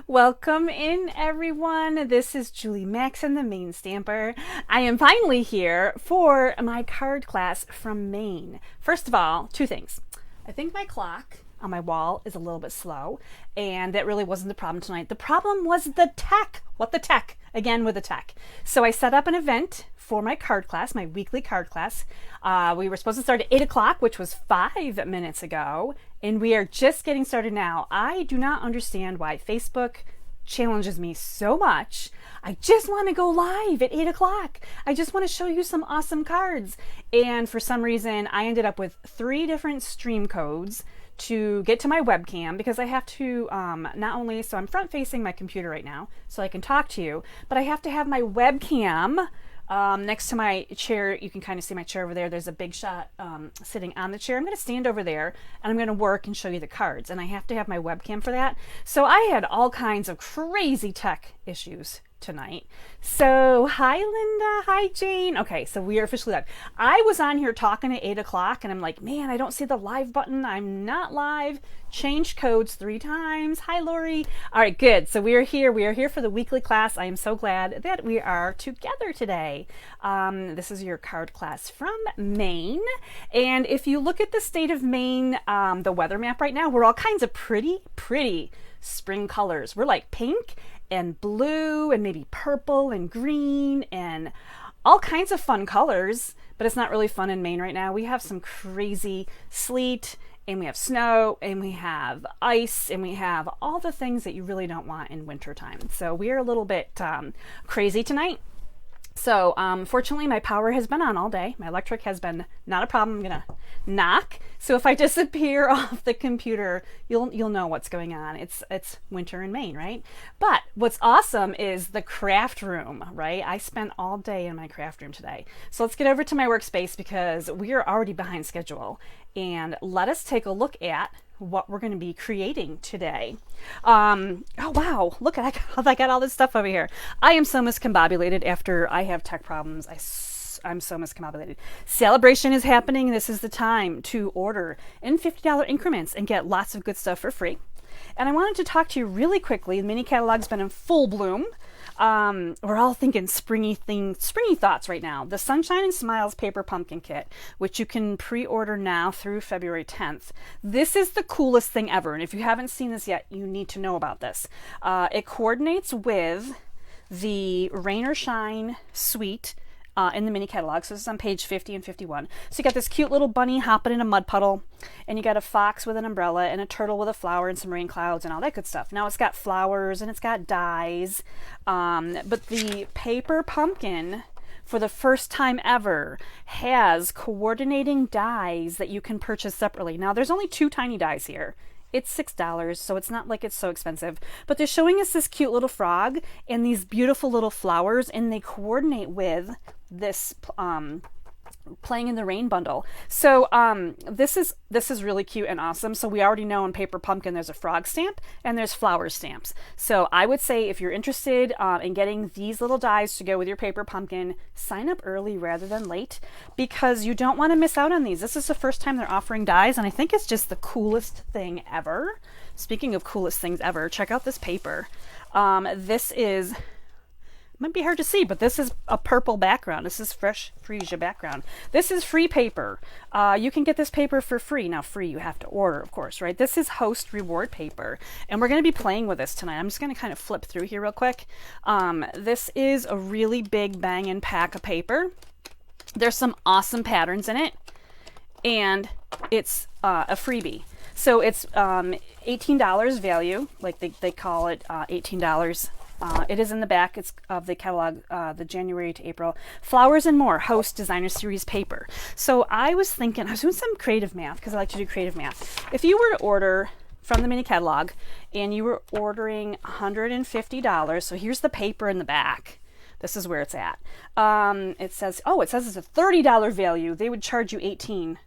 Welcome in, everyone. This is Julie Maxon, the Maine Stamper. I am finally here for my card class from Maine. First of all, two things. I think my clock on my wall is a little bit slow, and that really wasn't the problem tonight. The problem was the tech. What the tech? Again with the tech. So I set up an event for my card class, my weekly card class. We were supposed to start at 8 o'clock, which was 5 minutes ago, and we are just getting started now. I do not understand why Facebook challenges me so much. I just want to go live at 8 o'clock. I just want to show you some awesome cards. And for some reason, I ended up with 3 different stream codes to get to my webcam, because I have to not only, so I'm front facing my computer right now so I can talk to you, but I have to have my webcam next to my chair. You can kind of see my chair over there. There's a big shot sitting on the chair. I'm going to stand over there and I'm going to work and show you the cards, and I have to have my webcam for that. So I had all kinds of crazy tech issues tonight. So hi Linda, hi Jane. Okay, so we are officially live. I was on here talking at 8 o'clock and I'm like, man, I don't see the live button. I'm not live. Changed codes 3 times. Hi Lori. All right, good. So we are here. We are here for the weekly class. I am so glad that we are together today. This is your card class from Maine. And if you look at the state of Maine, the weather map right now, we're all kinds of pretty spring colors. We're like pink and blue and maybe purple and green and all kinds of fun colors, but it's not really fun in Maine right now. We have some crazy sleet, and we have snow, and we have ice, and we have all the things that you really don't want in wintertime. So we're a little bit crazy tonight. So fortunately, my power has been on all day. My electric has been not a problem. I'm gonna knock. So if I disappear off the computer, you'll know what's going on. It's winter in Maine, right? But what's awesome is the craft room, right? I spent all day in my craft room today. So let's get over to my workspace because we are already behind schedule. And let us take a look at what we're going to be creating today. Oh wow, look at I got all this stuff over here. I am so miscombobulated after I have tech problems. I'm so miscombobulated. Sale-A-Bration is happening. This is the time to order in $50 increments and get lots of good stuff for free. And I wanted to talk to you really quickly. The mini catalog's been in full bloom. We're all thinking springy thoughts right now. The Sunshine and Smiles Paper Pumpkin Kit, which you can pre-order now through February 10th. This is the coolest thing ever. And if you haven't seen this yet, you need to know about this. It coordinates with the Rain or Shine suite in the mini catalog. So this is on page 50 and 51. So you got this cute little bunny hopping in a mud puddle, and you got a fox with an umbrella and a turtle with a flower and some rain clouds and all that good stuff. Now it's got flowers and it's got dies, but the paper pumpkin, for the first time ever, has coordinating dies that you can purchase separately. Now there's only 2 tiny dies here. It's $6, so it's not like it's so expensive. But they're showing us this cute little frog and these beautiful little flowers, and they coordinate with this Playing in the Rain bundle. So this is really cute and awesome. So we already know in Paper Pumpkin there's a frog stamp and there's flower stamps. So I would say if you're interested in getting these little dies to go with your Paper Pumpkin, sign up early rather than late, because you don't want to miss out on these. This is the first time they're offering dies, and I think it's just the coolest thing ever. Speaking of coolest things ever, check out this paper. This is, might be hard to see, but this is a purple background. This is fresh freesia background. This is free paper. You can get this paper for free. Now free, you have to order, of course, right? This is Host reward paper, and we're going to be playing with this tonight. I'm just going to kind of flip through here real quick. This is a really big banging pack of paper. There's some awesome patterns in it, and it's a freebie. So it's $18 value, like they call it $18. It is in the back. It's of the catalog, the January to April. Flowers and More, Host Designer Series paper. So I was thinking, I was doing some creative math, because I like to do creative math. If you were to order from the mini catalog and you were ordering $150, so here's the paper in the back. This is where it's at. It says it's a $30 value. They would charge you $18.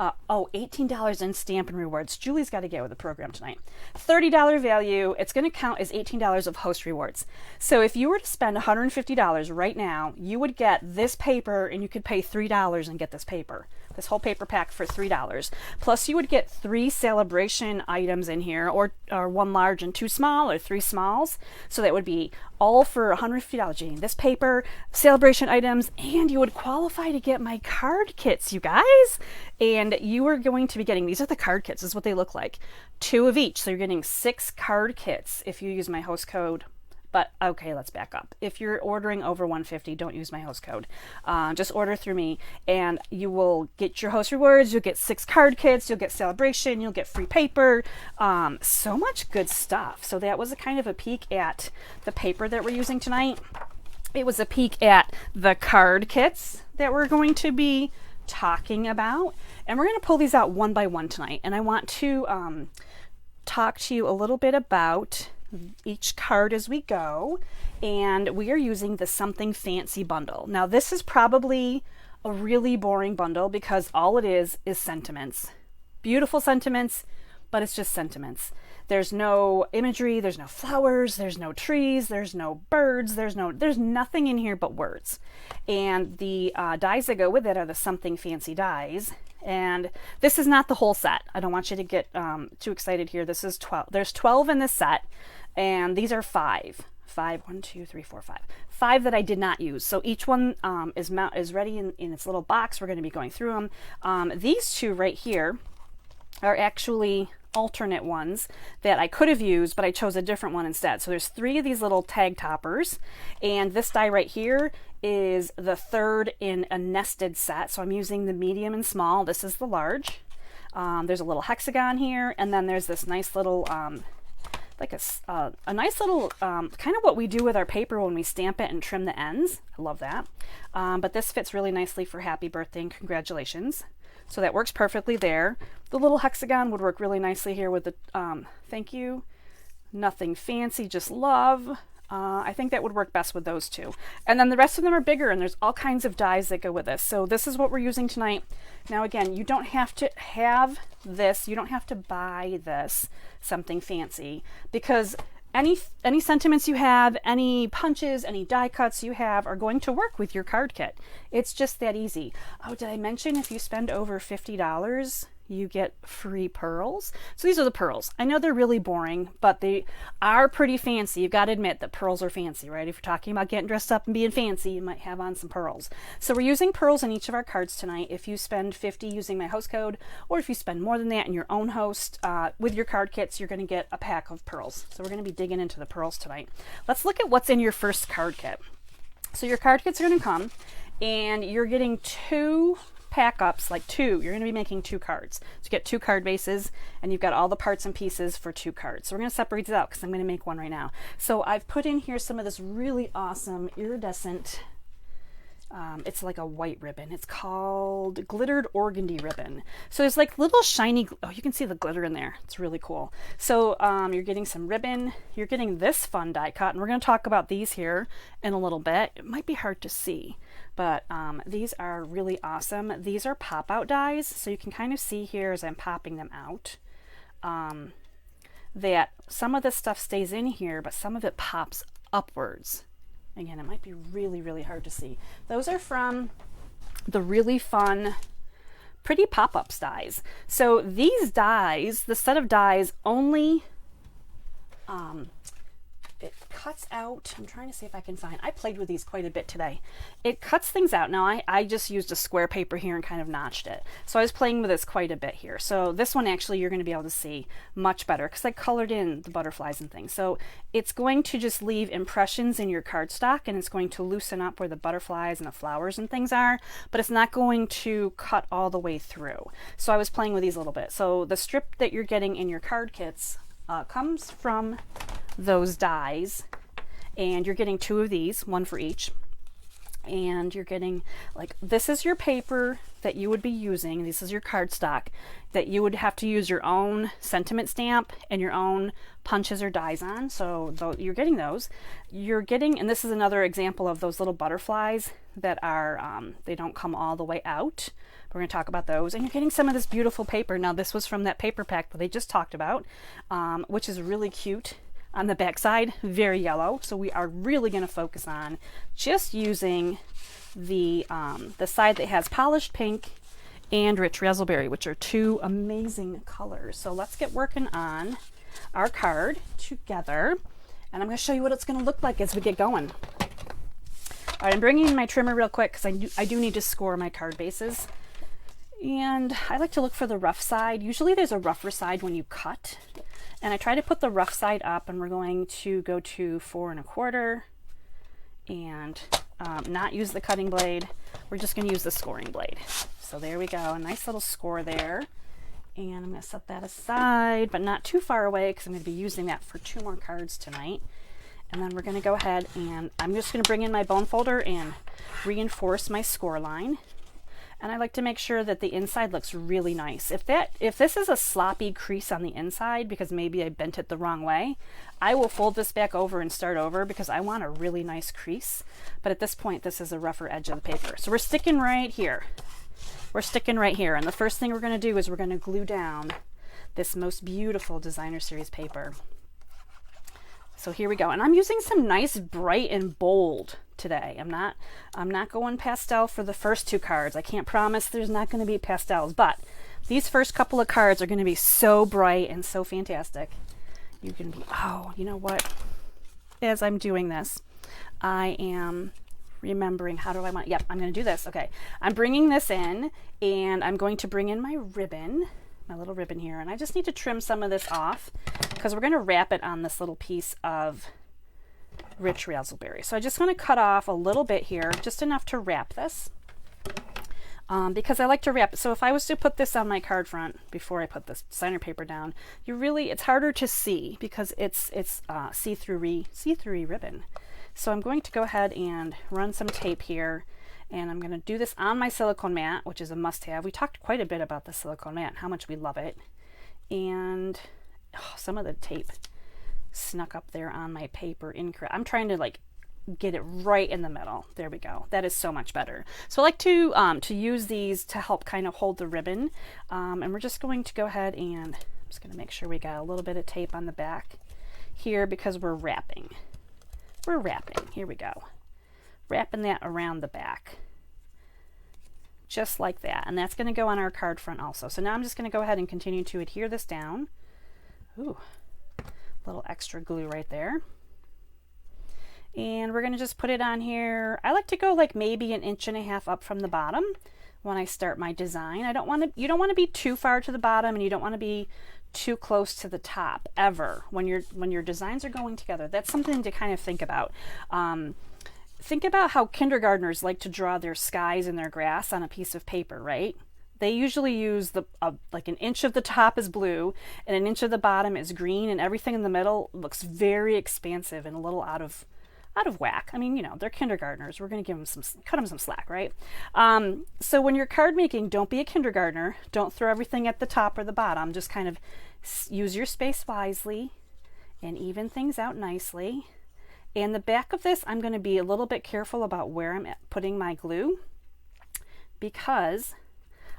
$18 in Stampin' Rewards. Julie's got to get with the program tonight. $30 value. It's going to count as $18 of Host Rewards. So if you were to spend $150 right now, you would get this paper, and you could pay $3 and get this paper. this whole paper pack for $3. Plus you would get 3 Sale-A-Bration items in here, or 1 large and 2 small, or 3 smalls. So that would be all for $150, Jane. This paper, Sale-A-Bration items, and you would qualify to get my card kits, you guys. And you are going to be getting, these are the card kits, this is what they look like. 2 of each, so you're getting 6 card kits if you use my host code. But okay, let's back up. If you're ordering over $150, don't use my host code. Just order through me, and you will get your host rewards. You'll get 6 card kits. You'll get Sale-A-Bration. You'll get free paper. So much good stuff. So that was a kind of a peek at the paper that we're using tonight. It was a peek at the card kits that we're going to be talking about, and we're going to pull these out one by one tonight. And I want to talk to you a little bit about each card as we go, and we are using the Something Fancy bundle. Now this is probably a really boring bundle because all it is sentiments. Beautiful sentiments, but it's just sentiments. There's no imagery, there's no flowers, there's no trees, there's no birds, there's nothing in here but words. And the dies that go with it are the Something Fancy dies. And this is not the whole set. I don't want you to get too excited here. This is 12. There's 12 in this set, and these are 5. 1, 2, 3, 4, 5. 5 that I did not use. So each one is ready in its little box. We're going to be going through them. These 2 right here are actually alternate ones that I could have used, but I chose a different one instead. So there's 3 of these little tag toppers, and this die right here is the 3rd in a nested set. So I'm using the medium and small. This is the large. There's a little hexagon here, and then there's this nice little like a nice little kind of what we do with our paper when we stamp it and trim the ends. I love that. But this fits really nicely for happy birthday and congratulations. So that works perfectly there. The little hexagon would work really nicely here with the thank you. Nothing fancy, just love. I think that would work best with those 2. And then the rest of them are bigger, and there's all kinds of dies that go with this. So this is what we're using tonight. Now again, you don't have to have this. You don't have to buy this Something Fancy, because any sentiments you have, any punches, any die cuts you have are going to work with your card kit. It's just that easy. Oh, did I mention if you spend over $50, you get free pearls? So these are the pearls. I know they're really boring, but they are pretty fancy. You've got to admit that pearls are fancy, right? If you're talking about getting dressed up and being fancy, you might have on some pearls. So we're using pearls in each of our cards tonight. If you spend $50 using my host code, or if you spend more than that in your own host with your card kits, you're going to get a pack of pearls. So we're going to be digging into the pearls tonight. Let's look at what's in your first card kit. So your card kits are going to come, and you're getting 2 pack ups, like 2. You're going to be making 2 cards. So you get 2 card bases, and you've got all the parts and pieces for 2 cards. So we're going to separate these out because I'm going to make one right now. So I've put in here some of this really awesome iridescent, it's like a white ribbon. It's called glittered organdy ribbon. So there's like little shiny, oh, you can see the glitter in there. It's really cool. So you're getting some ribbon. You're getting this fun die cut, and we're going to talk about these here in a little bit. It might be hard to see, but these are really awesome. These are pop-out dies, so you can kind of see here as I'm popping them out that some of this stuff stays in here, but some of it pops upwards. Again, it might be really, really hard to see. Those are from the really fun Pretty Pop-Ups dies. So these dies, the set of dies only, it cuts out, I'm trying to see if I can find, I played with these quite a bit today. It cuts things out. Now I just used a square paper here and kind of notched it. So I was playing with this quite a bit here. So this one actually you're going to be able to see much better because I colored in the butterflies and things. So it's going to just leave impressions in your cardstock, and it's going to loosen up where the butterflies and the flowers and things are, but it's not going to cut all the way through. So I was playing with these a little bit. So the strip that you're getting in your card kits comes from those dies, and you're getting 2 of these, 1 for each, and you're getting, like, this is your paper that you would be using, this is your cardstock that you would have to use your own sentiment stamp and your own punches or dies on. So you're getting those. You're getting, and this is another example of those little butterflies that are they don't come all the way out. We're going to talk about those. And you're getting some of this beautiful paper. Now this was from that paper pack that they just talked about, which is really cute. On the back side, very yellow. So we are really going to focus on just using the side that has polished pink and Rich Raspberry, which are two amazing colors. So let's get working on our card together, and I'm going to show you what it's going to look like as we get going. All right, I'm bringing in my trimmer real quick because I do need to score my card bases. And I like to look for the rough side. Usually there's a rougher side when you cut. And I try to put the rough side up, and we're going to go to 4 1/4 and not use the cutting blade. We're just going to use the scoring blade. So there we go, a nice little score there. And I'm going to set that aside, but not too far away because I'm going to be using that for 2 more cards tonight. And then we're going to go ahead and I'm just going to bring in my bone folder and reinforce my score line. And I like to make sure that the inside looks really nice. If this is a sloppy crease on the inside because maybe I bent it the wrong way, I will fold this back over and start over because I want a really nice crease. But at this point, this is a rougher edge of the paper. So we're sticking right here. We're sticking right here. And the first thing we're going to do is we're going to glue down this most beautiful designer series paper. So here we go. And I'm using some nice bright and bold today. I'm not going pastel for the first 2 cards. I can't promise there's not going to be pastels, but these first couple of cards are going to be so bright and so fantastic. You can be, oh, you know what? As I'm doing this, I am remembering, how do I want, yep, I'm going to do this. Okay. I'm bringing this in, and I'm going to bring in my ribbon, my little ribbon here, and I just need to trim some of this off because we're going to wrap it on this little piece of Rich Raspberry. So I just want to cut off a little bit here, just enough to wrap this, because I like to wrap it. So if I was to put this on my card front before I put this designer paper down, it's harder to see because it's see-through ribbon. So I'm going to go ahead and run some tape here, and I'm going to do this on my silicone mat, which is a must-have. We talked quite a bit about the silicone mat, how much we love it. And some of the tape snuck up there on my paper incorrect. I'm trying to like get it right in the middle. There we go. That is so much better. So I like to use these to help kind of hold the ribbon. And we're just going to go ahead and I'm just going to make sure we got a little bit of tape on the back here because we're wrapping. We're wrapping. Here we go. Wrapping that around the back. Just like that. And that's going to go on our card front also. So now I'm just going to go ahead and continue to adhere this down. Ooh. Little extra glue right there, and we're going to just put it on here. I like to go like maybe 1.5 inches up from the bottom when I start my design. You don't want to be too far to the bottom, and you don't want to be too close to the top ever when your designs are going together. That's something to kind of think about. Think about how kindergartners like to draw their skies and their grass on a piece of paper, right? They usually use like 1 inch of the top is blue and 1 inch of the bottom is green, and everything in the middle looks very expansive and a little out of whack. I mean, they're kindergartners. We're going to cut them some slack, right? So when you're card making, don't be a kindergartner. Don't throw everything at the top or the bottom. Just kind of use your space wisely and even things out nicely. And the back of this, I'm going to be a little bit careful about where I'm putting my glue because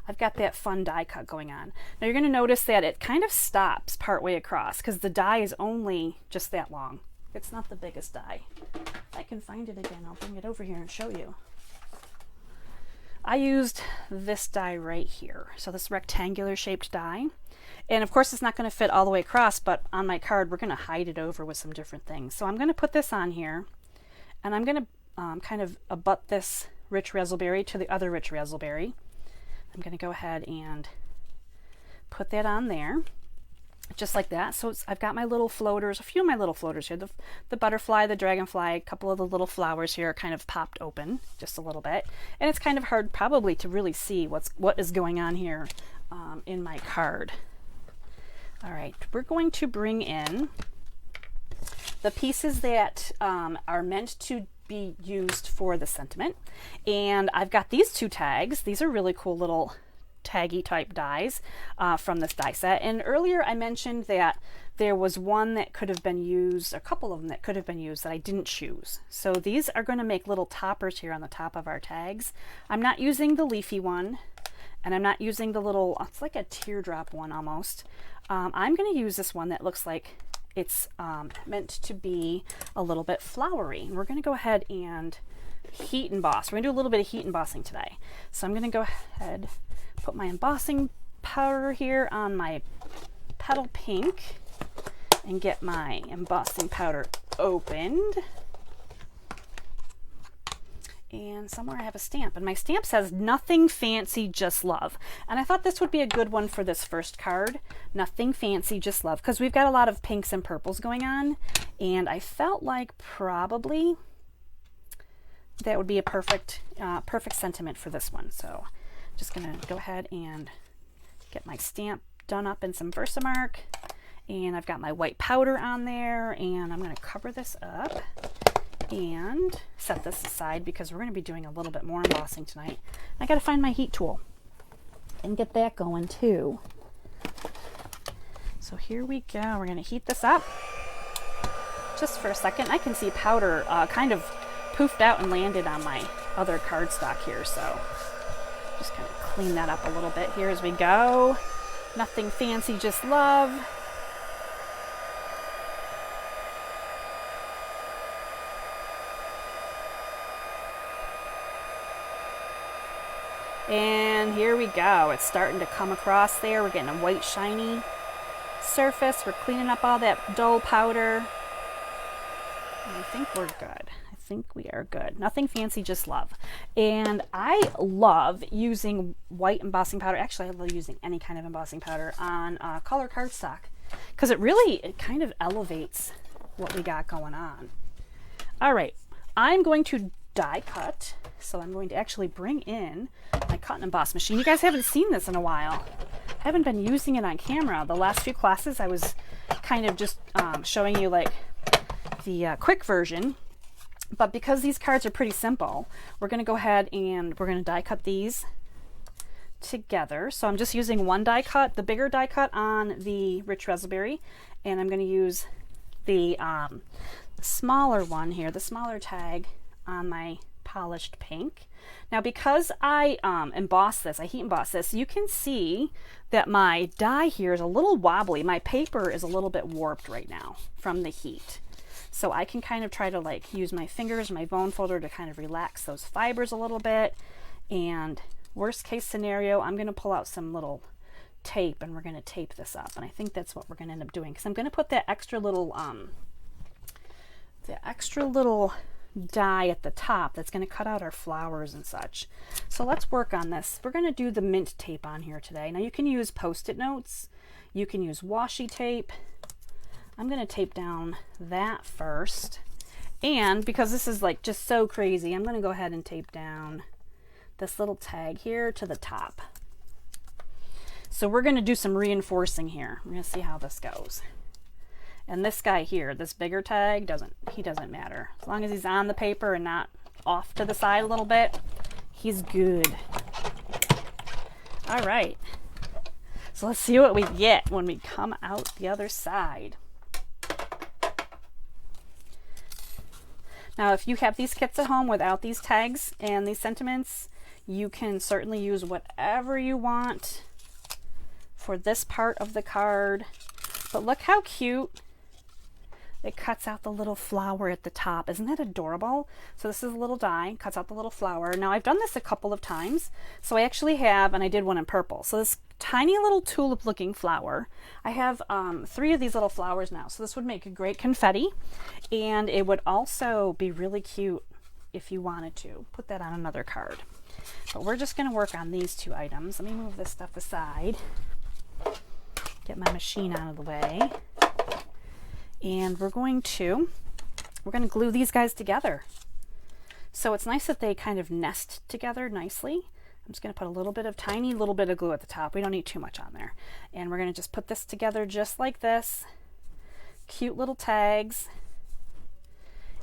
I've got that fun die cut going on. Now you're going to notice that it kind of stops partway across because the die is only just that long. It's not the biggest die. If I can find it again, I'll bring it over here and show you. I used this die right here. So this rectangular shaped die. And of course it's not going to fit all the way across, but on my card we're going to hide it over with some different things. So I'm going to put this on here, and I'm going to kind of abut this Rich Raspberry to the other Rich Raspberry. I'm going to go ahead and put that on there, just like that. So I've got my little floaters, a few of my little floaters here. The butterfly, the dragonfly, a couple of the little flowers here are kind of popped open just a little bit. And it's kind of hard probably to really see what is going on here in my card. All right, we're going to bring in the pieces that are meant to be used for the sentiment, and I've got these 2 tags. These are really cool little taggy type dies from this die set, and earlier I mentioned that there was one that could have been used, a couple of them that could have been used that I didn't choose. So these are going to make little toppers here on the top of our tags. I'm not using the leafy one, and I'm not using the little, it's like a teardrop one almost. I'm going to use this one that looks like it's meant to be a little bit flowery. And we're going to go ahead and heat emboss. We're going to do a little bit of heat embossing today. So I'm going to go ahead, Put my embossing powder here on my petal pink and get my embossing powder opened. And somewhere I have a stamp, and my stamp says nothing fancy, just love. And I thought this would be a good one for this first card, nothing fancy, just love, because we've got a lot of pinks and purples going on, and I felt like probably that would be a perfect sentiment for this one. So just gonna go ahead and get my stamp done up in some Versamark, and I've got my white powder on there, and I'm gonna cover this up and set this aside because we're going to be doing a little bit more embossing tonight. I got to find my heat tool and get that going too. So here we go. We're going to heat this up just for a second. I can see powder kind of poofed out and landed on my other cardstock here, so just kind of clean that up a little bit here as we go. Nothing fancy, just love. And here we go. It's starting to come across there. We're getting a white shiny surface. We're cleaning up all that dull powder. And I think we're good. I think we are good. Nothing fancy, just love. And I love using white embossing powder. Actually, I love using any kind of embossing powder on color cardstock because it kind of elevates what we got going on. All right, I'm going to die cut. So I'm going to actually bring in my cut and emboss machine. You guys haven't seen this in a while. I haven't been using it on camera. The last few classes I was kind of just showing you like the quick version. But because these cards are pretty simple, we're going to go ahead and we're going to die cut these together. So I'm just using one die cut, the bigger die cut on the Rich Raspberry, and I'm going to use the smaller one here, the smaller tag on my polished pink. Now because I emboss this, I heat emboss this, you can see that my die here is a little wobbly. My paper is a little bit warped right now from the heat. So I can kind of try to like use my fingers, my bone folder to kind of relax those fibers a little bit. And worst case scenario, I'm going to pull out some little tape and we're going to tape this up. And I think that's what we're going to end up doing because I'm going to put that extra little die at the top that's going to cut out our flowers and such. So let's work on this. We're going to do the mint tape on here today. Now you can use post-it notes, you can use washi tape. I'm going to tape down that first, and because this is like just so crazy, I'm going to go ahead and tape down this little tag here to the top. So we're going to do some reinforcing here. We're going to see how this goes. And this guy here, this bigger tag, doesn't matter. As long as he's on the paper and not off to the side a little bit, he's good. All right. So let's see what we get when we come out the other side. Now, if you have these kits at home without these tags and these sentiments, you can certainly use whatever you want for this part of the card. But look how cute. It cuts out the little flower at the top. Isn't that adorable? So this is a little die, cuts out the little flower. Now I've done this a couple of times. So I actually have, and I did one in purple. So this tiny little tulip looking flower. I have 3 of these little flowers now. So this would make a great confetti. And it would also be really cute if you wanted to put that on another card. But we're just going to work on these 2 items. Let me move this stuff aside. Get my machine out of the way. And we're going to glue these guys together. So it's nice that they kind of nest together nicely. I'm just going to put a little bit of tiny little bit of glue at the top. We don't need too much on there. And we're going to just put this together just like this. Cute little tags.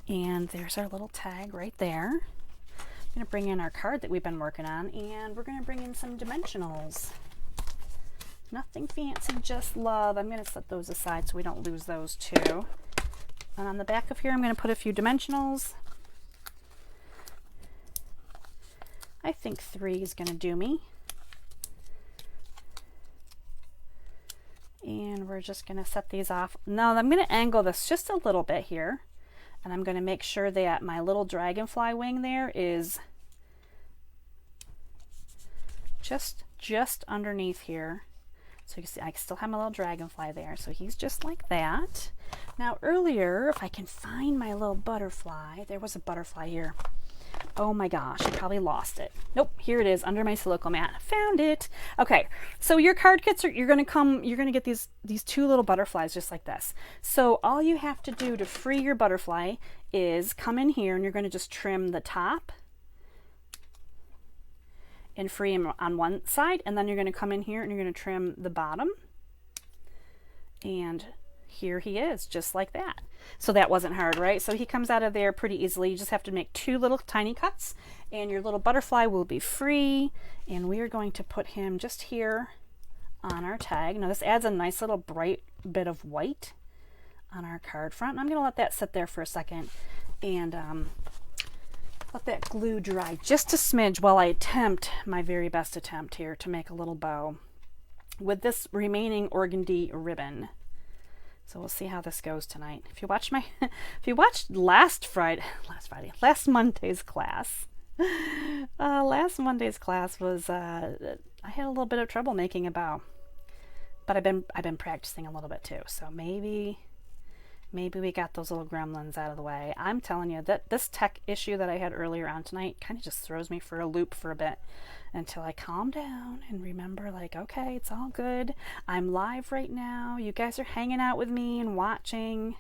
And there's our little tag right there. I'm going to bring in our card that we've been working on, and we're going to bring in some dimensionals. Nothing fancy, just love. I'm going to set those aside so we don't lose those too. And on the back of here, I'm going to put a few dimensionals. I think 3 is going to do me. And we're just going to set these off. Now I'm going to angle this just a little bit here. And I'm going to make sure that my little dragonfly wing there is just just underneath here. So you can see I still have my little dragonfly there. So he's just like that. Now earlier, if I can find my little butterfly, there was a butterfly here. Oh my gosh, I probably lost it. Nope, here it is under my silico mat. Found it. Okay, so your card kits are, you're gonna get these two little butterflies just like this. So all you have to do to free your butterfly is come in here and you're gonna just trim the top and free him on one side, and then you're gonna come in here and you're gonna trim the bottom. And here he is, just like that. So that wasn't hard, right? So he comes out of there pretty easily. You just have to make two little tiny cuts and your little butterfly will be free. And we are going to put him just here on our tag. Now this adds a nice little bright bit of white on our card front. And I'm gonna let that sit there for a second and let that glue dry just a smidge while I attempt my very best attempt here to make a little bow with this remaining organdy ribbon. So we'll see how this goes tonight. If you watched last Monday's class, last Monday's class was I had a little bit of trouble making a bow, but I've been practicing a little bit too. So maybe we got those little gremlins out of the way. I'm telling you that this tech issue that I had earlier on tonight kind of just throws me for a loop for a bit until I calm down and remember, like, okay, it's all good. I'm live right now. You guys are hanging out with me and watching.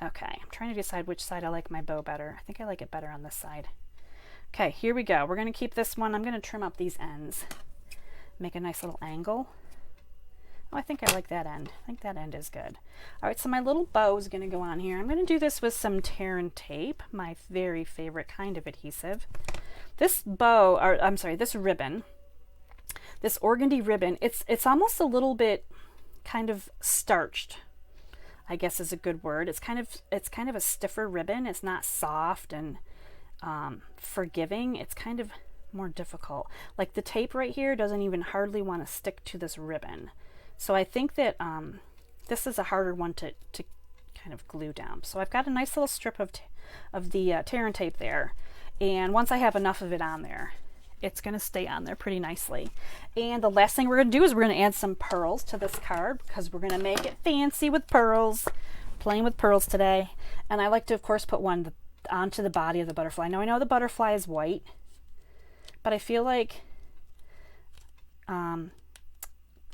Okay, I'm trying to decide which side I like my bow better. I think I like it better on this side. Okay, here we go. We're going to keep this one. I'm going to trim up these ends. Make a nice little angle. Oh, I think I like that end. I think that end is good. All right, so my little bow is going to go on here. I'm going to do this with some tear and tape, my very favorite kind of adhesive. This bow, or I'm sorry, this ribbon, this organdy ribbon, it's almost a little bit kind of starched, I guess is a good word. It's kind of a stiffer ribbon. It's not soft and forgiving. It's kind of more difficult. Like the tape right here doesn't even hardly want to stick to this ribbon. So I think that this is a harder one to kind of glue down. So I've got a nice little strip of the tear and tape there. And once I have enough of it on there, it's going to stay on there pretty nicely. And the last thing we're going to do is we're going to add some pearls to this card because we're going to make it fancy with pearls. Playing with pearls today. And I like to, of course, put one onto the body of the butterfly. Now I know the butterfly is white, but I feel like,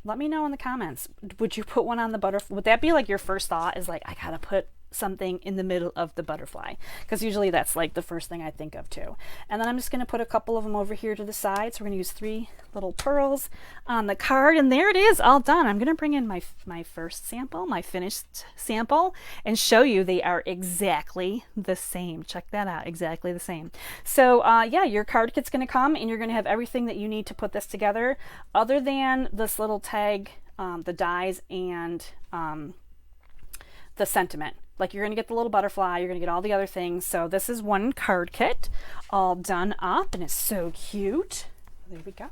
let me know in the comments, would you put one on the butterfly? Would that be like your first thought is like, I got to put something in the middle of the butterfly? Because usually that's like the first thing I think of too. And then I'm just going to put a couple of them over here to the side. So we're going to use 3 little pearls on the card, and there it is, all done. I'm going to bring in my first sample, my finished sample, and show you they are exactly the same. Check that out, exactly the same. So yeah, your card kit's going to come and you're going to have everything that you need to put this together other than this little tag, the dies, and the sentiment. Like you're going to get the little butterfly, you're going to get all the other things. So this is one card kit all done up and it's so cute. There we go.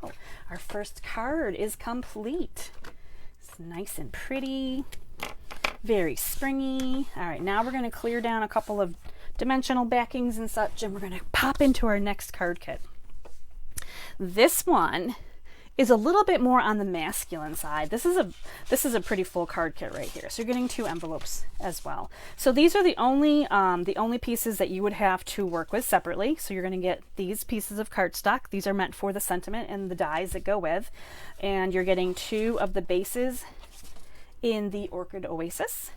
Our first card is complete. It's nice and pretty, very springy. All right, now we're going to clear down a couple of dimensional backings and such, and we're going to pop into our next card kit. This one is a little bit more on the masculine side. This is a pretty full card kit right here. So you're getting 2 envelopes as well. So these are the only pieces that you would have to work with separately. So you're going to get these pieces of cardstock. These are meant for the sentiment and the dies that go with. And you're getting 2 of the bases in the Orchid Oasis.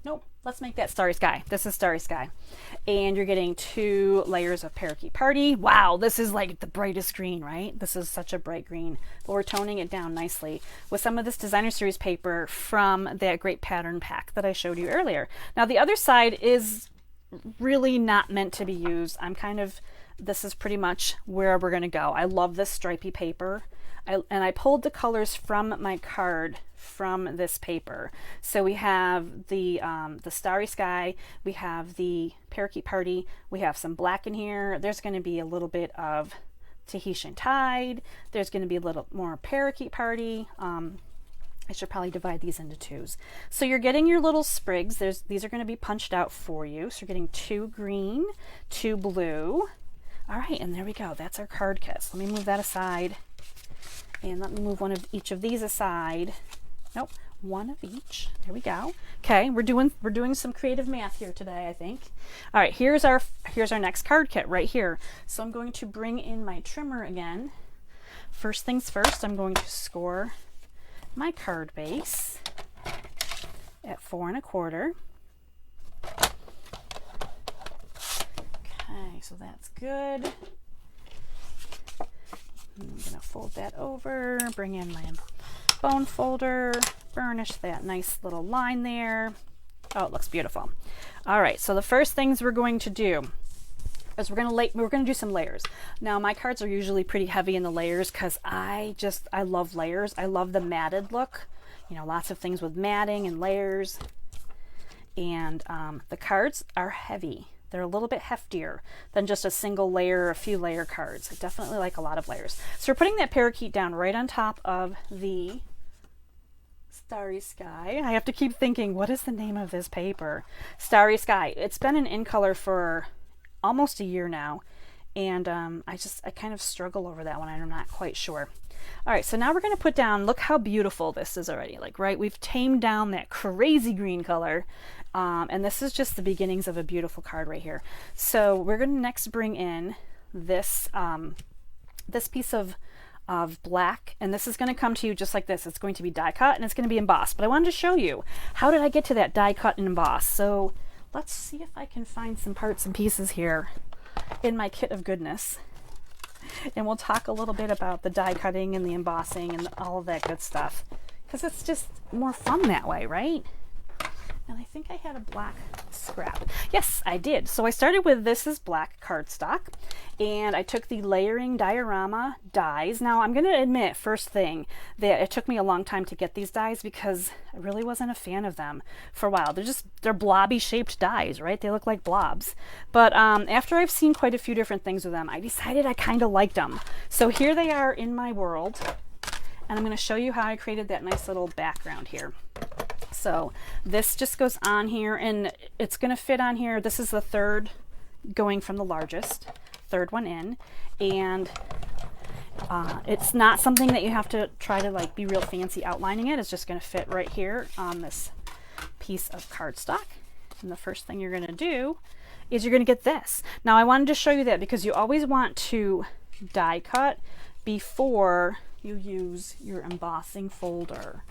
Nope, let's make that Starry Sky. This is Starry Sky. And you're getting 2 layers of Parakeet Party. Wow, this is like the brightest green, right? This is such a bright green. But we're toning it down nicely with some of this designer series paper from that great pattern pack that I showed you earlier. Now the other side is really not meant to be used. This is pretty much where we're gonna go. I love this stripy paper. And I pulled the colors from my card from this paper. So we have the Starry Sky, we have the Parakeet Party, we have some black in here. There's going to be a little bit of Tahitian Tide. There's going to be a little more Parakeet Party. I should probably divide these into 2s. So you're getting your little sprigs. These are going to be punched out for you. So you're getting 2 green, 2 blue. All right, and there we go. That's our card kit. So let me move that aside. And let me move one of each of these aside. Nope, one of each. There we go. Okay, we're doing some creative math here today, I think. All right, here's our next card kit right here. So I'm going to bring in my trimmer again. First things first, I'm going to score my card base at 4 1/4. Okay, so that's good. I'm going to fold that over, bring in my bone folder, burnish that nice little line there. Oh, it looks beautiful. All right, so the first things we're going to do is we're going to do some layers. Now, my cards are usually pretty heavy in the layers because I love layers. I love the matted look. You know, lots of things with matting and layers. And the cards are heavy. They're a little bit heftier than just a single layer or a few layer cards. I definitely like a lot of layers. So we're putting that parakeet down right on top of the Starry Sky. I have to keep thinking, what is the name of this paper? Starry Sky. It's been in color for almost a year now. And I kind of struggle over that one. I'm not quite sure. All right, so now we're going to put down, look how beautiful this is already. Like, right, we've tamed down that crazy green color. And this is just the beginnings of a beautiful card right here. So we're going to next bring in this, this piece of black, and this is going to come to you just like this. It's going to be die cut and it's going to be embossed. But I wanted to show you, how did I get to that die cut and emboss? So let's see if I can find some parts and pieces here in my kit of goodness. And we'll talk a little bit about the die cutting and the embossing and all of that good stuff, because it's just more fun that way, right? And I think I had a black scrap. Yes, I did. So I started with this is black cardstock, and I took the layering diorama dies. Now I'm going to admit, first thing, that it took me a long time to get these dies because I really wasn't a fan of them for a while. They're blobby shaped dies, right? They look like blobs. But after I've seen quite a few different things with them, I decided I kind of liked them. So here they are in my world, and I'm going to show you how I created that nice little background here. So this just goes on here, and it's going to fit on here. This is the third going from the largest, third one in, and it's not something that you have to try to like be real fancy outlining it. It's just going to fit right here on this piece of cardstock. And the first thing you're going to do is you're going to get this. Now I wanted to show you that because you always want to die cut before you use your embossing folder.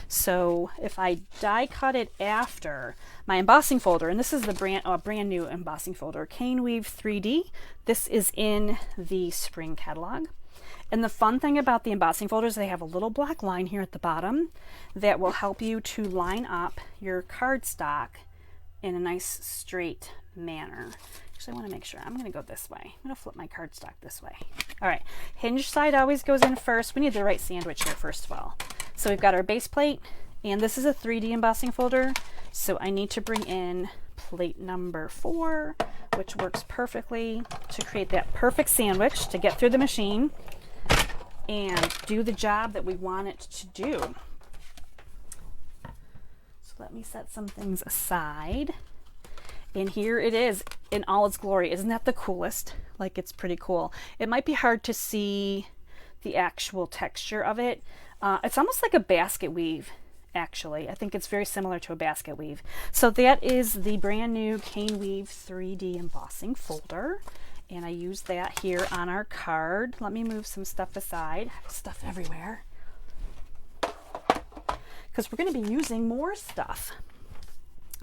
So if I die cut it after my embossing folder, and this is the brand new embossing folder, Cane Weave 3D. This is in the spring catalog. And the fun thing about the embossing folders, they have a little black line here at the bottom that will help you to line up your cardstock in a nice straight manner. Actually, I want to make sure. I'm going to go this way. I'm going to flip my cardstock this way. All right. Hinge side always goes in first. We need the right sandwich here first of all. So we've got our base plate, and this is a 3D embossing folder. So I need to bring in plate number 4, which works perfectly to create that perfect sandwich to get through the machine and do the job that we want it to do. So let me set some things aside. And here it is in all its glory. Isn't that the coolest? Like, it's pretty cool. It might be hard to see the actual texture of it. It's almost like a basket weave, actually. I think it's very similar to a basket weave. So that is the brand new Cane Weave 3D embossing folder. And I use that here on our card. Let me move some stuff aside. Stuff everywhere. Because we're going to be using more stuff.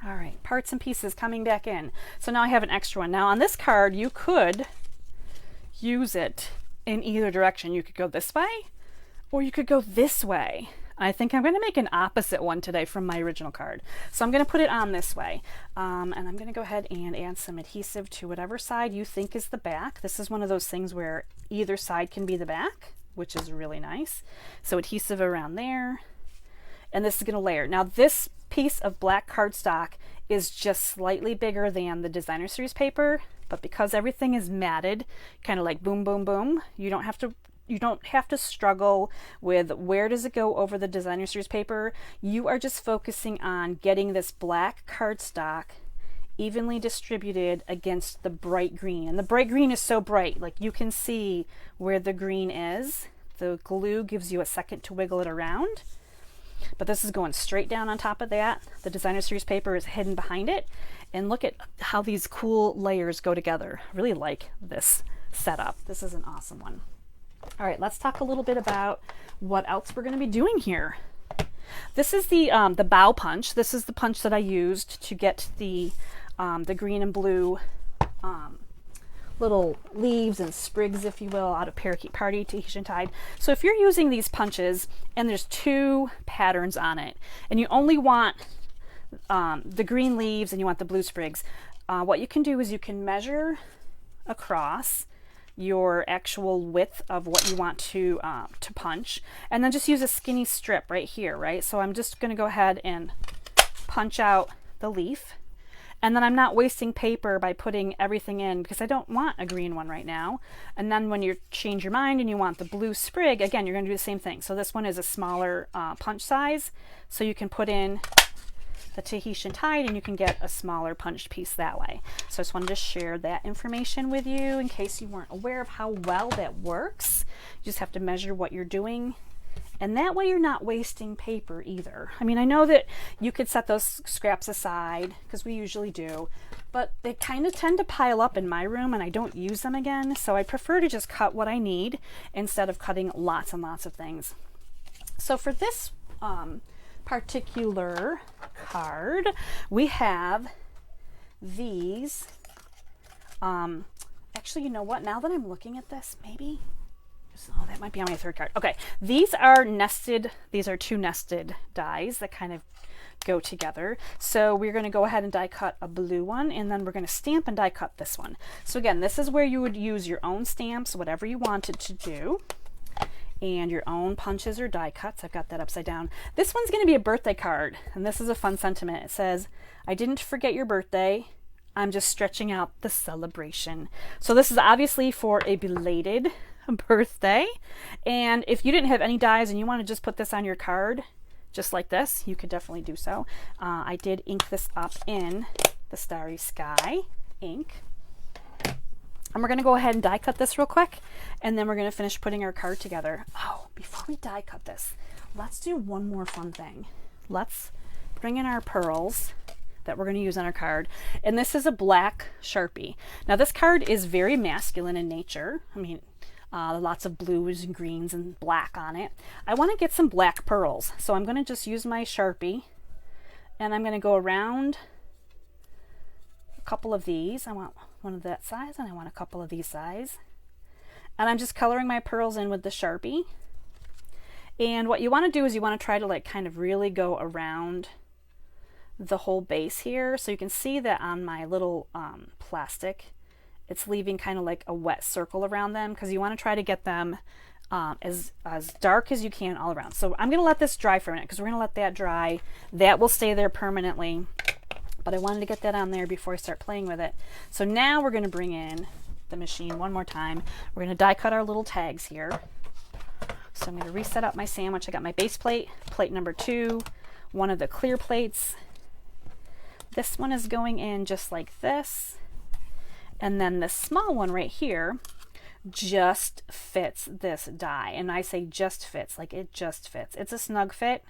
All right, parts and pieces coming back in. So now I have an extra one. Now on this card, you could use it in either direction. You could go this way, or you could go this way. I think I'm going to make an opposite one today from my original card. So I'm going to put it on this way. And I'm going to go ahead and add some adhesive to whatever side you think is the back. This is one of those things where either side can be the back, which is really nice. So adhesive around there. And this is going to layer. Now this piece of black cardstock is just slightly bigger than the designer series paper, but because everything is matted, kind of like boom, boom, boom, you don't have to struggle with where does it go over the designer series paper. You are just focusing on getting this black cardstock evenly distributed against the bright green. And the bright green is so bright, like you can see where the green is. The glue gives you a second to wiggle it around. But this is going straight down on top of that. The designer series paper is hidden behind it. And look at how these cool layers go together. I really like this setup. This is an awesome one. All right, let's talk a little bit about what else we're going to be doing here. This is the bow punch. This is the punch that I used to get the green and blue little leaves and sprigs, if you will, out of Parakeet Party Tahitian Tide. So if you're using these punches and there's 2 patterns on it and you only want the green leaves and you want the blue sprigs, what you can do is you can measure across your actual width of what you want to punch, and then just use a skinny strip right here, right? So I'm just going to go ahead and punch out the leaf. And then I'm not wasting paper by putting everything in because I don't want a green one right now. And then when you change your mind and you want the blue sprig, again, you're going to do the same thing. So this one is a smaller punch size. So you can put in the Tahitian Tide and you can get a smaller punched piece that way. So I just wanted to share that information with you in case you weren't aware of how well that works. You just have to measure what you're doing. And that way you're not wasting paper either. I mean, I know that you could set those scraps aside, because we usually do, but they kind of tend to pile up in my room and I don't use them again. So I prefer to just cut what I need instead of cutting lots and lots of things. So for this particular card, we have these. Actually, you know what? Now that I'm looking at this, maybe... Oh, that might be on my 3rd card. Okay, these are nested. These are 2 nested dies that kind of go together. So we're going to go ahead and die cut a blue one, and then we're going to stamp and die cut this one. So again, this is where you would use your own stamps, whatever you wanted to do, and your own punches or die cuts. I've got that upside down. This one's going to be a birthday card, and this is a fun sentiment. It says, "I didn't forget your birthday. I'm just stretching out the celebration." So this is obviously for a belated birthday, and if you didn't have any dies and you want to just put this on your card just like this, you could definitely do so. I did ink this up in the Starry Sky ink, and we're going to go ahead and die cut this real quick, and then we're going to finish putting our card together. Oh, before we die cut this, let's do one more fun thing. Let's bring in our pearls that we're going to use on our card, and this is a black Sharpie. Now this card is very masculine in nature. I mean, lots of blues and greens and black on it. I want to get some black pearls, so I'm going to just use my Sharpie, and I'm going to go around a couple of these. I want one of that size, and I want a couple of these size, and I'm just coloring my pearls in with the Sharpie. And what you want to do is you want to try to like kind of really go around the whole base here, so you can see that on my little plastic it's leaving kind of like a wet circle around them, because you want to try to get them as dark as you can all around. So I'm going to let this dry for a minute, because we're going to let that dry. That will stay there permanently, but I wanted to get that on there before I start playing with it. So now we're going to bring in the machine one more time. We're going to die cut our little tags here. So I'm going to reset up my sandwich. I got my base plate, plate number 2, one of the clear plates. This one is going in just like this. And then this small one right here just fits this die. And I say just fits, like it just fits. It's a snug fit,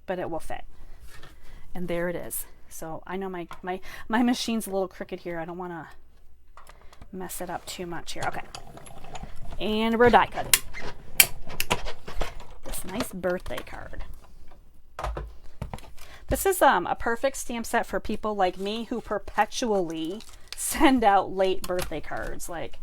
but it will fit. And there it is. So I know my machine's a little crooked here. I don't want to mess it up too much here. Okay. And we're die cutting this nice birthday card. This is a perfect stamp set for people like me who perpetually send out late birthday cards. Like,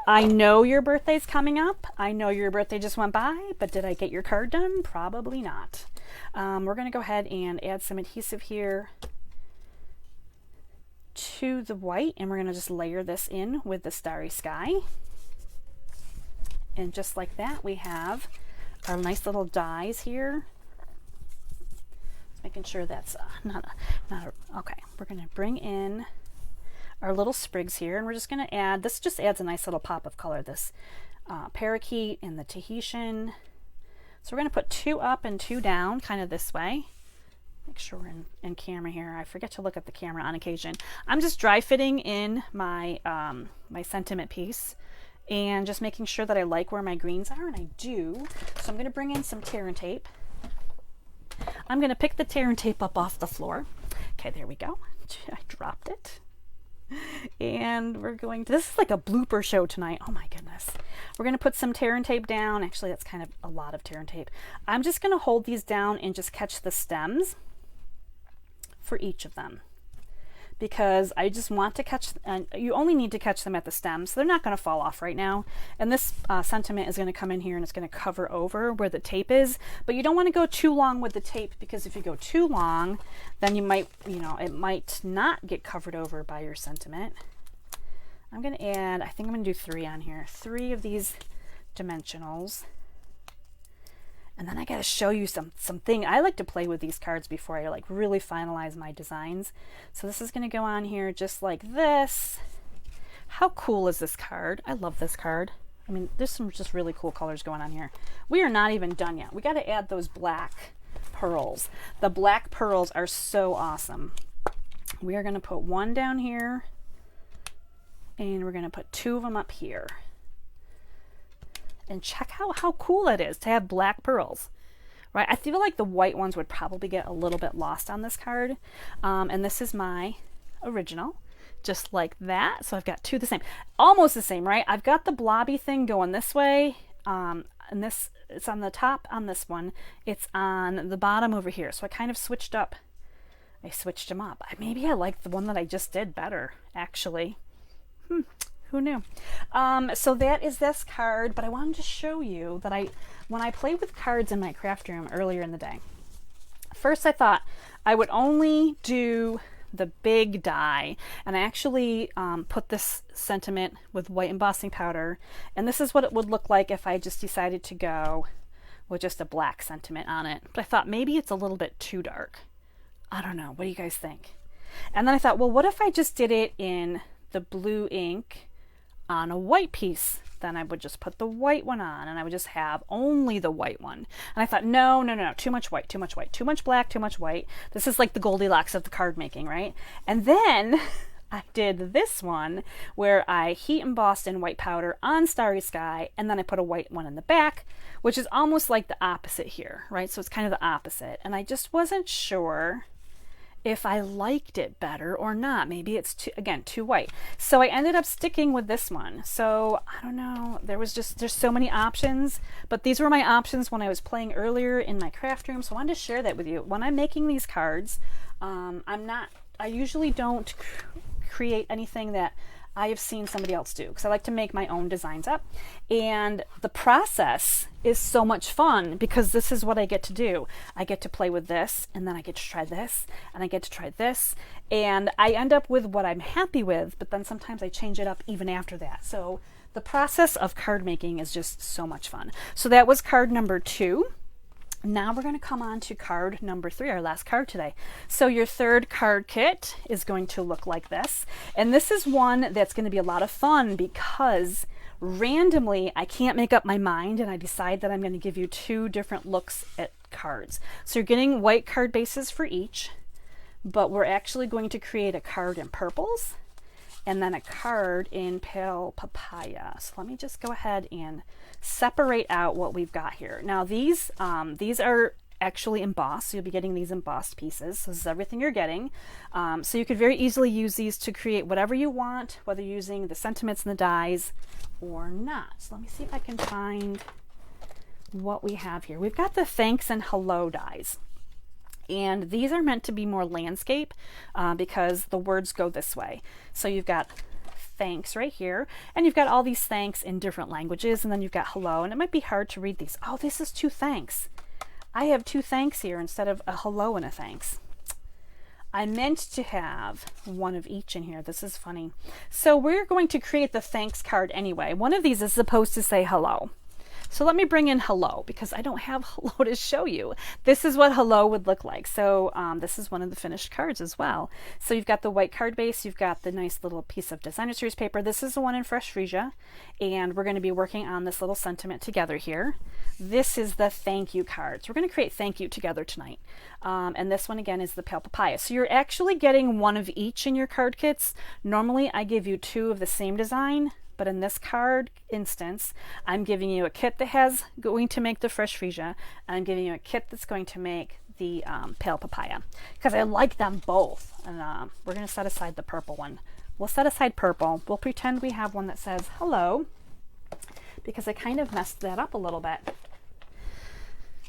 I know your birthday's coming up. I know your birthday just went by, but did I get your card done? Probably not. We're going to go ahead and add some adhesive here to the white, and we're going to just layer this in with the Starry Sky. And just like that, we have our nice little dies here. Just making sure that's okay. We're going to bring in our little sprigs here, and we're just going to add, this just adds a nice little pop of color, this parakeet and the Tahitian. So we're going to put 2 up and 2 down, kind of this way. Make sure we're in camera here. I forget to look at the camera on occasion. I'm just dry fitting in my my sentiment piece, and just making sure that I like where my greens are, and I do. So I'm going to bring in some tear and tape. I'm going to pick the tear and tape up off the floor. Okay, there we go. I dropped it. And we're going to, this is like a blooper show tonight. Oh my goodness. We're going to put some tear and tape down. Actually, that's kind of a lot of tear and tape. I'm just going to hold these down and just catch the stems for each of them, because I just want to catch, and you only need to catch them at the stems. So they're not going to fall off right now. And this sentiment is going to come in here and it's going to cover over where the tape is, but you don't want to go too long with the tape, because if you go too long, then you might, it might not get covered over by your sentiment. I'm going to add, I think I'm going to do 3 on here, 3 of these dimensionals. And then I got to show you something. I like to play with these cards before I like really finalize my designs. So this is going to go on here just like this. How cool is this card? I love this card. I mean, there's some just really cool colors going on here. We are not even done yet. We got to add those black pearls. The black pearls are so awesome. We are going to put 1 down here, and we're going to put 2 of them up here. And check out how cool it is to have black pearls, right? I feel like the white ones would probably get a little bit lost on this card. And this is my original, just like that. So I've got 2 the same, almost the same, right? I've got the blobby thing going this way. And this, it's on the top on this one. It's on the bottom over here. So I kind of switched up. I switched them up. Maybe I like the one that I just did better, actually. Who knew? So that is this card, but I wanted to show you that when I play with cards in my craft room earlier in the day, first I thought I would only do the big die, and I actually put this sentiment with white embossing powder, and this is what it would look like if I just decided to go with just a black sentiment on it. But I thought maybe it's a little bit too dark. I don't know. What do you guys think? And then I thought, well, what if I just did it in the blue ink on a white piece? Then I would just put the white one on, and I would just have only the white one. And I thought, no, too much white, too much white, too much black, too much white. This is like the Goldilocks of the card making, right? And then I did this one where I heat embossed in white powder on Starry Sky, and then I put a white one in the back, which is almost like the opposite here, right? So it's kind of the opposite. And I just wasn't sure if I liked it better or not. Maybe it's too white. So I ended up sticking with this one. So I don't know, there's so many options, but these were my options when I was playing earlier in my craft room. So I wanted to share that with you. When I'm making these cards, I usually don't create anything that I have seen somebody else do, because I like to make my own designs up. And the process is so much fun because this is what I get to do. I get to play with this, and then I get to try this, and I get to try this, and I end up with what I'm happy with, but then sometimes I change it up even after that. So the process of card making is just so much fun. So that was card number 2. Now we're going to come on to card number 3, our last card today. So your third card kit is going to look like this. And this is one that's going to be a lot of fun because randomly I can't make up my mind, and I decide that I'm going to give you 2 different looks at cards. So you're getting white card bases for each, but we're actually going to create a card in purples and then a card in pale papaya. So let me just go ahead and separate out what we've got here. Now these are actually embossed, so you'll be getting these embossed pieces. So this is everything you're getting. So you could very easily use these to create whatever you want, whether using the sentiments and the dies or not. So let me see if I can find what we have here. We've got the thanks and hello dies. And these are meant to be more landscape because the words go this way. So you've got thanks right here, and you've got all these thanks in different languages, and then you've got hello, and it might be hard to read these. Oh, this is 2 thanks. I have 2 thanks here instead of a hello and a thanks. I meant to have one of each in here. This is funny. So we're going to create the thanks card anyway. One of these is supposed to say hello. So let me bring in hello because I don't have hello to show you. This is what hello would look like. So this is one of the finished cards as well. So you've got the white card base, you've got the nice little piece of designer series paper. This is the one in Fresh Freesia, and we're going to be working on this little sentiment together here. This is the thank you cards. We're going to create thank you together tonight. And this one again is the pale papaya. So you're actually getting one of each in your card kits. Normally I give you 2 of the same design, but in this card instance, I'm giving you a kit that has going to make the fresh freesia, and I'm giving you a kit that's going to make the pale papaya, because I like them both. And we're going to set aside the purple one. We'll set aside purple. We'll pretend we have one that says hello, because I kind of messed that up a little bit.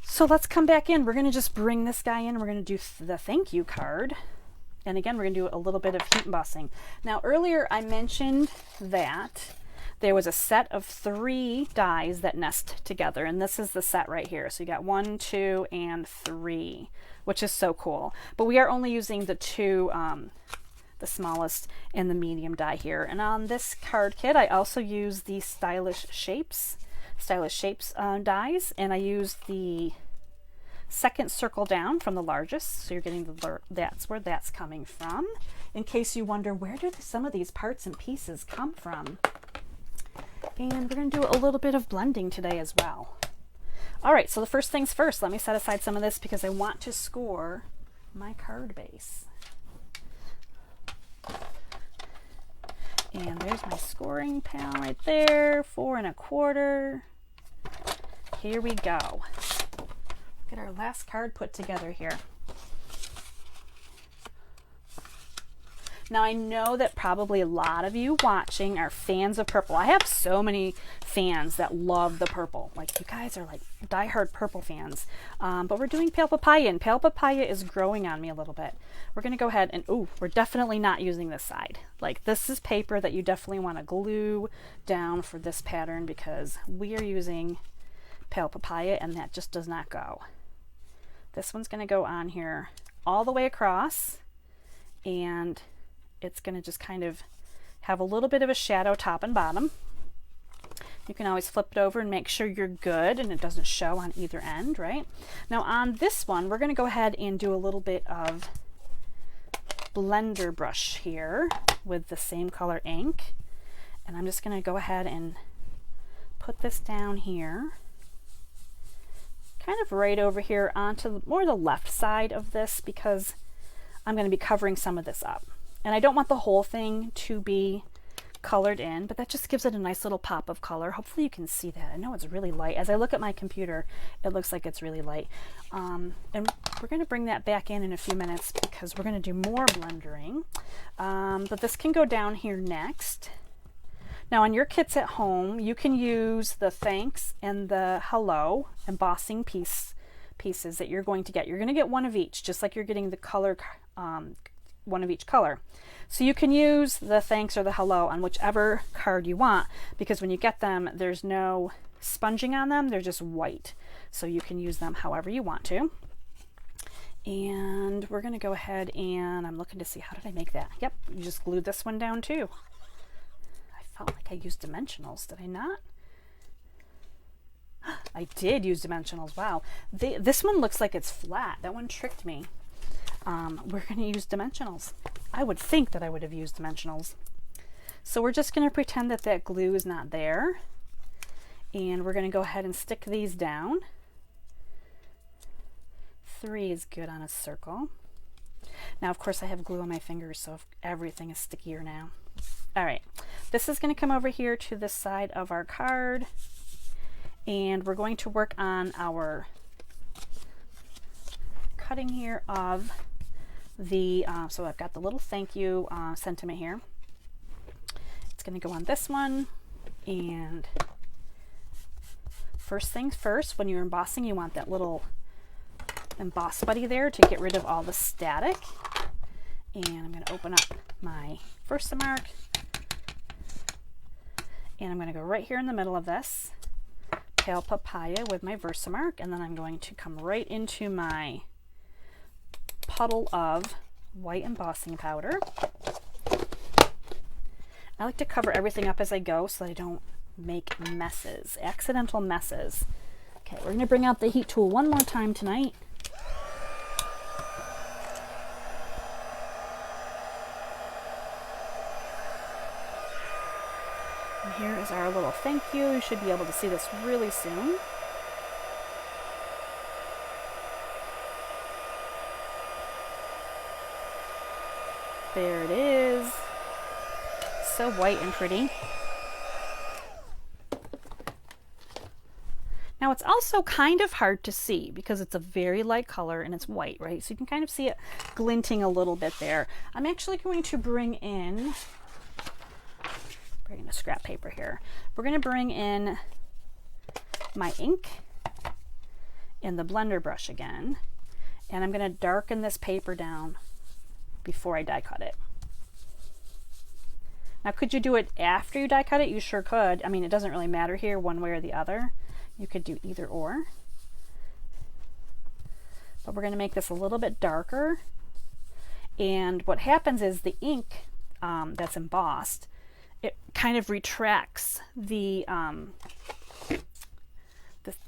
So let's come back in. We're going to just bring this guy in. We're going to do the thank you card. And again, we're going to do a little bit of heat embossing. Now, earlier I mentioned that there was a set of 3 dies that nest together, and this is the set right here. So you got 1, 2, and 3, which is so cool. But we are only using the 2, the smallest and the medium die here. And on this card kit, I also use the Stylish Shapes dies, and I use the second circle down from the largest, so you're getting that's where that's coming from. In case you wonder, where do some of these parts and pieces come from? And we're going to do a little bit of blending today as well. All right, so the first things first, let me set aside some of this because I want to score my card base. And there's my scoring pal right there, 4 1/4. Here we go. Get our last card put together here. Now, I know that probably a lot of you watching are fans of purple. I have so many fans that love the purple. Like, you guys are like diehard purple fans. But we're doing pale papaya, and pale papaya is growing on me a little bit. We're going to go ahead and, we're definitely not using this side. Like, this is paper that you definitely want to glue down for this pattern, because we are using pale papaya and that just does not go. This one's going to go on here all the way across, and it's going to just kind of have a little bit of a shadow top and bottom. You can always flip it over and make sure you're good and it doesn't show on either end, right? Now on this one, we're going to go ahead and do a little bit of blender brush here with the same color ink. And I'm just going to go ahead and put this down here, kind of right over here onto more the left side of this, because I'm going to be covering some of this up. And I don't want the whole thing to be colored in, but that just gives it a nice little pop of color. Hopefully you can see that. I know it's really light. As I look at my computer, it looks like it's really light. And we're going to bring that back in a few minutes because we're going to do more blendering. But this can go down here next. Now on your kits at home, you can use the thanks and the hello embossing pieces that you're going to get. You're going to get one of each, just like you're getting the color, one of each color. So you can use the thanks or the hello on whichever card you want, because when you get them, there's no sponging on them. They're just white. So you can use them however you want to. And we're going to go ahead and I'm looking to see, how did I make that? Yep, you just glued this one down too. I felt like I used dimensionals. Did I not? I did use dimensionals. Wow. This one looks like it's flat. That one tricked me. We're going to use dimensionals. I would think that I would have used dimensionals. So we're just going to pretend that that glue is not there. And we're going to go ahead and stick these down. 3 is good on a circle. Now, of course, I have glue on my fingers, so everything is stickier now. All right, this is going to come over here to the side of our card. And we're going to work on our cutting here of the, so I've got the little thank you sentiment here. It's going to go on this one. And first things first, when you're embossing, you want that little emboss buddy there to get rid of all the static. And I'm going to open up my Versamark. And I'm going to go right here in the middle of this pale papaya with my Versamark, and then I'm going to come right into my puddle of white embossing powder. I like to cover everything up as I go so that I don't make messes, accidental messes. Okay, we're going to bring out the heat tool one more time tonight. And here is our little thank you. You should be able to see this really soon. There it is. So white and pretty. it's also kind of hard to see because it's a very light color and it's white, right? So you can kind of see it glinting a little bit there. I'm actually going to bring in a scrap paper here. We're going to bring in my ink and the blender brush again, and I'm going to darken this paper down before I die cut it. Now, could you do it after you die cut it? You sure could. I mean, it doesn't really matter here one way or the other. You could do either or. But we're going to make this a little bit darker. And what happens is the ink that's embossed, it kind of retracts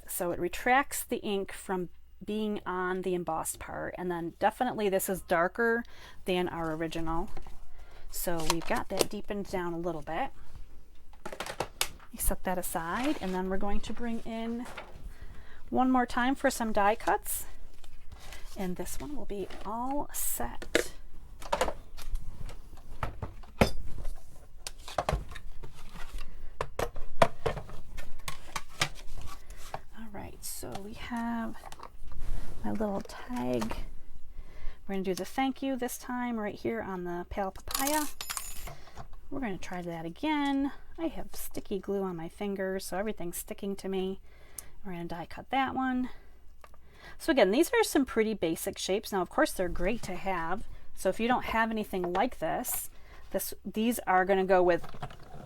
so it retracts the ink from being on the embossed part. And then definitely this is darker than our original. So we've got that deepened down a little bit. You set that aside, and then we're going to bring in one more time for some die cuts. And this one will be all set. All right, so we have my little tag. We're going to do the thank you this time right here on the pale papaya. We're going to try that again. I have sticky glue on my fingers, so everything's sticking to me. We're going to die cut that one. So again, these are some pretty basic shapes. Now, of course, they're great to have. So if you don't have anything like this, these are going to go with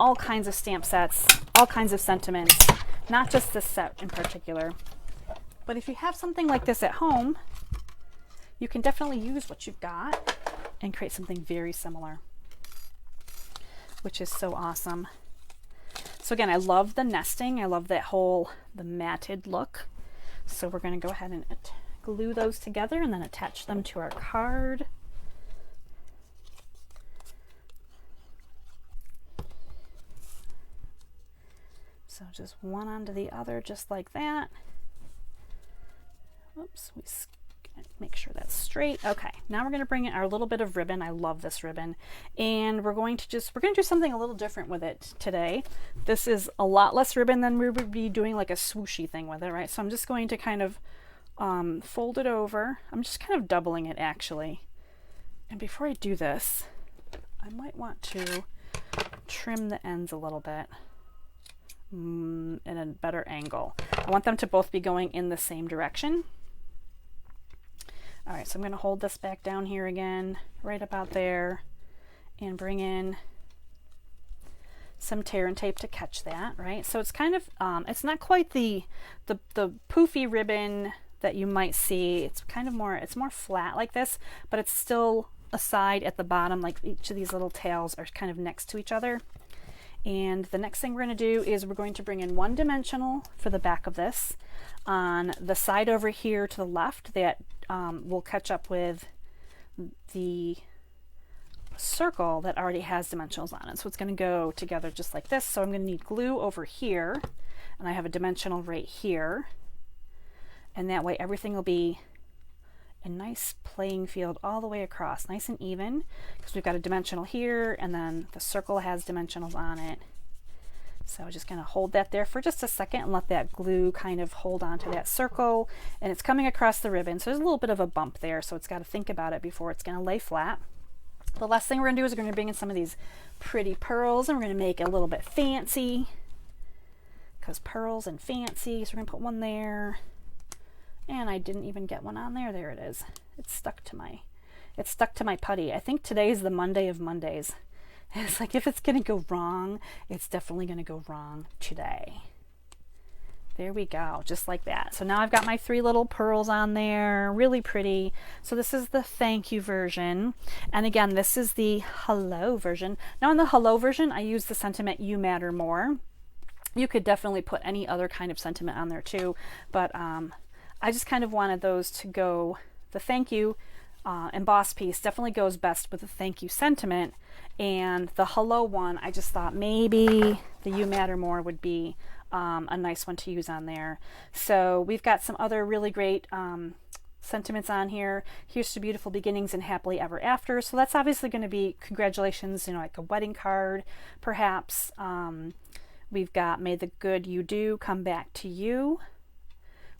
all kinds of stamp sets, all kinds of sentiments, not just this set in particular. But if you have something like this at home, you can definitely use what you've got and create something very similar, which is so awesome. So again, I love the nesting. I love that the matted look. So we're going to go ahead and glue those together and then attach them to our card. So just one onto the other, just like that. Oops, make sure that's straight. Okay, now we're going to bring in our little bit of ribbon. I love this ribbon, and we're going to do something a little different with it today. This is a lot less ribbon than we would be doing like a swooshy thing with it, right? So I'm just going to kind of fold it over. I'm just kind of doubling it actually. And before I do this, I might want to trim the ends a little bit in a better angle. I want them to both be going in the same direction. All right, so I'm going to hold this back down here again, right about there, and bring in some tear and tape to catch that, right? So it's kind of, it's not quite the poofy ribbon that you might see. It's kind of more, it's more flat like this, but it's still a side at the bottom, like each of these little tails are kind of next to each other. And the next thing we're going to do is we're going to bring in one dimensional for the back of this. On the side over here to the left, that will catch up with the circle that already has dimensionals on it. So it's going to go together just like this. So I'm going to need glue over here, and I have a dimensional right here. And that way everything will be a nice playing field all the way across, nice and even, because we've got a dimensional here, and then the circle has dimensionals on it. So I'm just going to hold that there for just a second and let that glue kind of hold on to that circle. And it's coming across the ribbon, so there's a little bit of a bump there, so it's got to think about it before it's going to lay flat. The last thing we're going to do is we're going to bring in some of these pretty pearls, and we're going to make it a little bit fancy, because pearls and fancy. So we're going to put one there. And I didn't even get one on there. There it is. It's stuck to my putty. I think today is the Monday of Mondays. And it's like, if it's going to go wrong, it's definitely going to go wrong today. There we go, just like that. So now I've got my 3 little pearls on there, really pretty. So this is the thank you version. And again, this is the hello version. Now in the hello version, I use the sentiment, you matter more. You could definitely put any other kind of sentiment on there too, but I just kind of wanted those to go, the thank you embossed piece definitely goes best with the thank you sentiment, and the hello one, I just thought maybe the you matter more would be a nice one to use on there. So we've got some other really great sentiments on here. Here's to beautiful beginnings and happily ever after. So that's obviously going to be congratulations, you know, like a wedding card, perhaps. We've got may the good you do come back to you.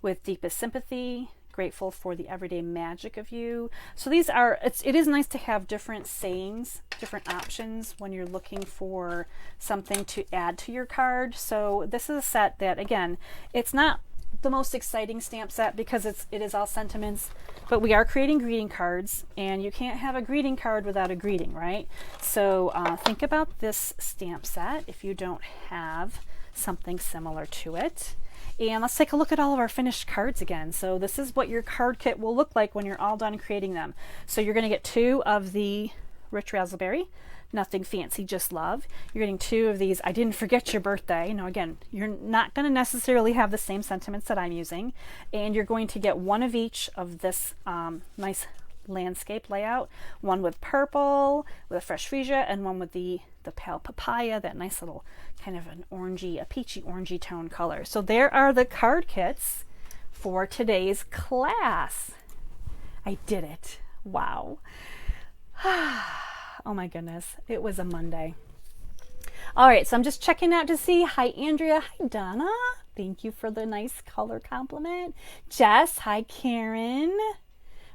with deepest sympathy, grateful for the everyday magic of you. So these are, it is nice to have different sayings, different options when you're looking for something to add to your card. So this is a set that, again, it's not the most exciting stamp set because it is all sentiments, but we are creating greeting cards, and you can't have a greeting card without a greeting, right? So think about this stamp set if you don't have something similar to it. And let's take a look at all of our finished cards again. So this is what your card kit will look like when you're all done creating them. So you're going to get 2 of the Rich Razzleberry, Nothing Fancy, Just Love. You're getting 2 of these, I Didn't Forget Your Birthday. Now again, you're not going to necessarily have the same sentiments that I'm using. And you're going to get 1 of each of this nice landscape layout. 1 with purple, with a fresh freesia, and 1 with the pale papaya, that nice little kind of an orangey, a peachy orangey tone color. So there are the card kits for today's class. I did it. Wow. Oh my goodness, it was a Monday. All right, so I'm just checking out to see. Hi, Andrea. Hi, Donna. Thank you for the nice color compliment. Jess. Hi, Karen.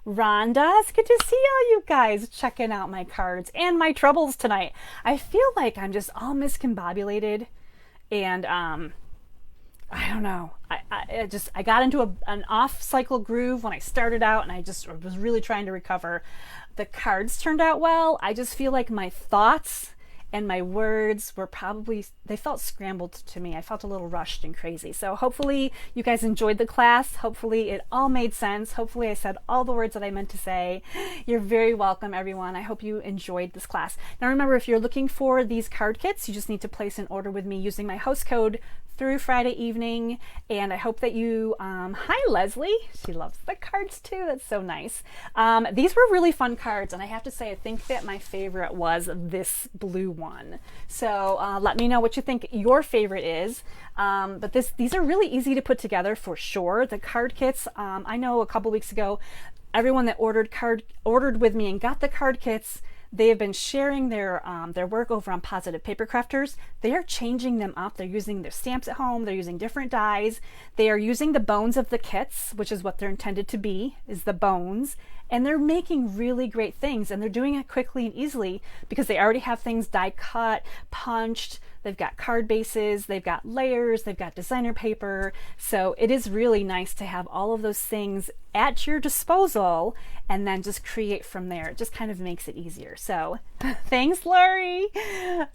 Rhonda. It's good to see all you guys checking out my cards and my troubles tonight. I feel like I'm just all miscombobulated, and I don't know. I got into an off-cycle groove when I started out, and I was really trying to recover. The cards turned out well. I just feel like my thoughts and my words were they felt scrambled to me. I felt a little rushed and crazy. So hopefully you guys enjoyed the class. Hopefully it all made sense. Hopefully I said all the words that I meant to say. You're very welcome, everyone. I hope you enjoyed this class. Now remember, if you're looking for these card kits, you just need to place an order with me using my host code through Friday evening. And I hope that you, hi Leslie, she loves the cards too. That's so nice. These were really fun cards, and I have to say, I think that my favorite was this blue one. So let me know what you think your favorite is. But these are really easy to put together for sure. The card kits, I know a couple weeks ago, everyone that ordered with me and got the card kits, they have been sharing their work over on Positive Paper Crafters. They are changing them up. They're using their stamps at home. They're using different dies. They are using the bones of the kits, which is what they're intended to be, is the bones. And they're making really great things, and they're doing it quickly and easily because they already have things die cut, punched. They've got card bases, they've got layers, they've got designer paper. So it is really nice to have all of those things at your disposal and then just create from there. It just kind of makes it easier. So thanks, Lori.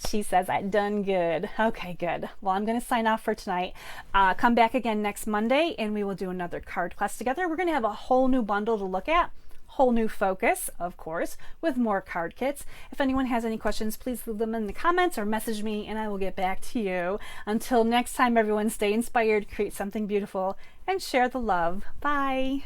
She says I done good. Okay, good. Well, I'm going to sign off for tonight. Come back again next Monday and we will do another card class together. We're going to have a whole new bundle to look at. Whole new focus, of course, with more card kits. If anyone has any questions, please leave them in the comments or message me and I will get back to you. Until next time, everyone, stay inspired, create something beautiful, and share the love. Bye.